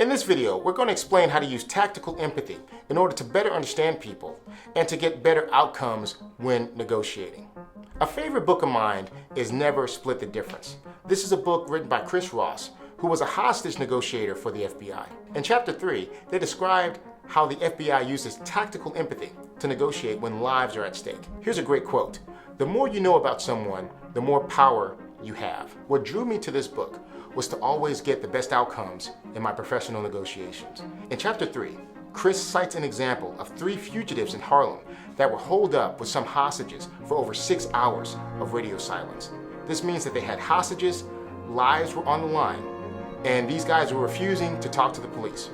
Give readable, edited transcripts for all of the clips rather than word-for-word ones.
In this video, we're going to explain how to use tactical empathy in order to better understand people and to get better outcomes when negotiating. A favorite book of mine is Never Split the Difference. This is a book written by Chris Ross, who was a hostage negotiator for the FBI. In Chapter 3, they described how the FBI uses tactical empathy to negotiate when lives are at stake. Here's a great quote: "The more you know about someone, the more power you have." What drew me to this book was to always get the best outcomes in my professional negotiations. In Chapter 3, Chris cites an example of 3 fugitives in Harlem that were holed up with some hostages for over 6 hours of radio silence. This means that they had hostages, lives were on the line, and these guys were refusing to talk to the police.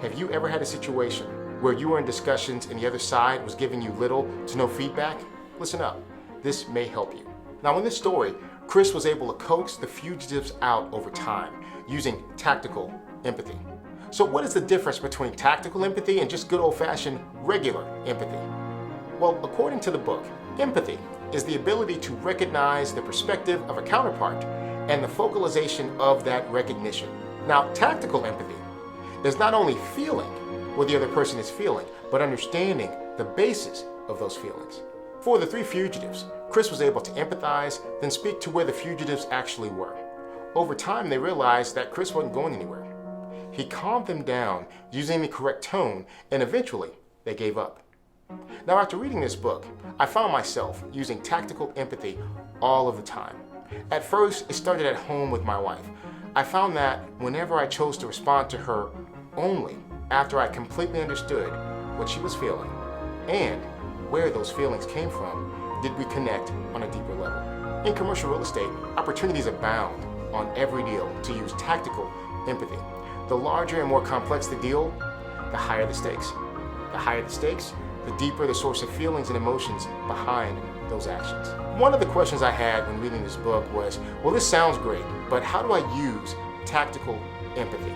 Have you ever had a situation where you were in discussions and the other side was giving you little to no feedback? Listen up, this may help you. Now in this story, Chris was able to coax the fugitives out over time using tactical empathy. So what is the difference between tactical empathy and just good old-fashioned regular empathy? Well, according to the book, empathy is the ability to recognize the perspective of a counterpart and the focalization of that recognition. Now, tactical empathy is not only feeling what the other person is feeling, but understanding the basis of those feelings. For the 3 fugitives, Chris was able to empathize, then speak to where the fugitives actually were. Over time, they realized that Chris wasn't going anywhere. He calmed them down using the correct tone, and eventually, they gave up. Now, after reading this book, I found myself using tactical empathy all of the time. At first, it started at home with my wife. I found that whenever I chose to respond to her only after I completely understood what she was feeling and where those feelings came from, did we connect on a deeper level. In commercial real estate, opportunities abound on every deal to use tactical empathy. The larger and more complex the deal, the higher the stakes. The higher the stakes, the deeper the source of feelings and emotions behind those actions. One of the questions I had when reading this book was, well, this sounds great, but how do I use tactical empathy?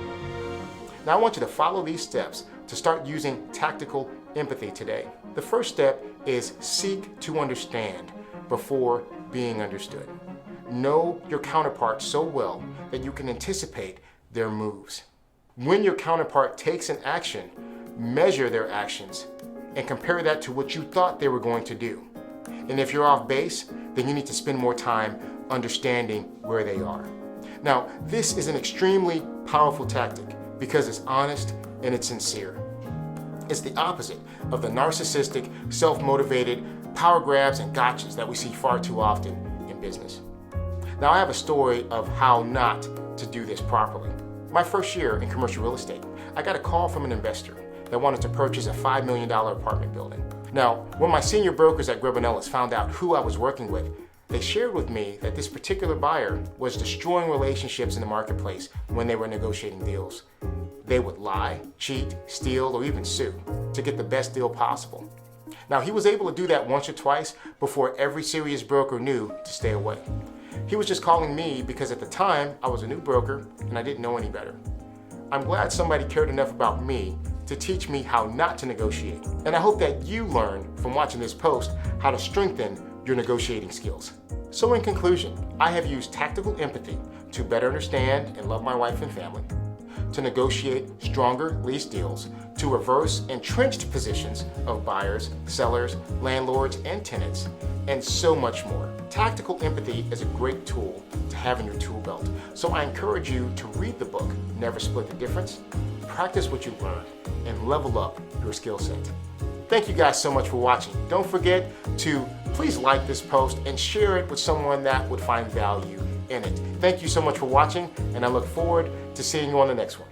Now I want you to follow these steps to start using tactical empathy today. The first step is seek to understand before being understood. Know your counterpart so well that you can anticipate their moves. When your counterpart takes an action, measure their actions and compare that to what you thought they were going to do. And if you're off base, then you need to spend more time understanding where they are. Now, this is an extremely powerful tactic because it's honest and it's sincere. It's the opposite of the narcissistic, self-motivated power grabs and gotchas that we see far too often in business. Now, I have a story of how not to do this properly. My first year in commercial real estate, I got a call from an investor that wanted to purchase a $5 million apartment building. Now, when my senior brokers at Grubb & Ellis found out who I was working with, they shared with me that this particular buyer was destroying relationships in the marketplace when they were negotiating deals. They would lie, cheat, steal, or even sue to get the best deal possible. Now, he was able to do that once or twice before every serious broker knew to stay away. He was just calling me because at the time I was a new broker and I didn't know any better. I'm glad somebody cared enough about me to teach me how not to negotiate. And I hope that you learn from watching this post how to strengthen your negotiating skills. So in conclusion, I have used tactical empathy to better understand and love my wife and family, to negotiate stronger lease deals, to reverse entrenched positions of buyers, sellers, landlords, and tenants, and so much more. Tactical empathy is a great tool to have in your tool belt. So I encourage you to read the book, Never Split the Difference, practice what you've learned, and level up your skill set. Thank you guys so much for watching. Don't forget to please like this post and share it with someone that would find value in it. Thank you so much for watching, and I look forward to seeing you on the next one.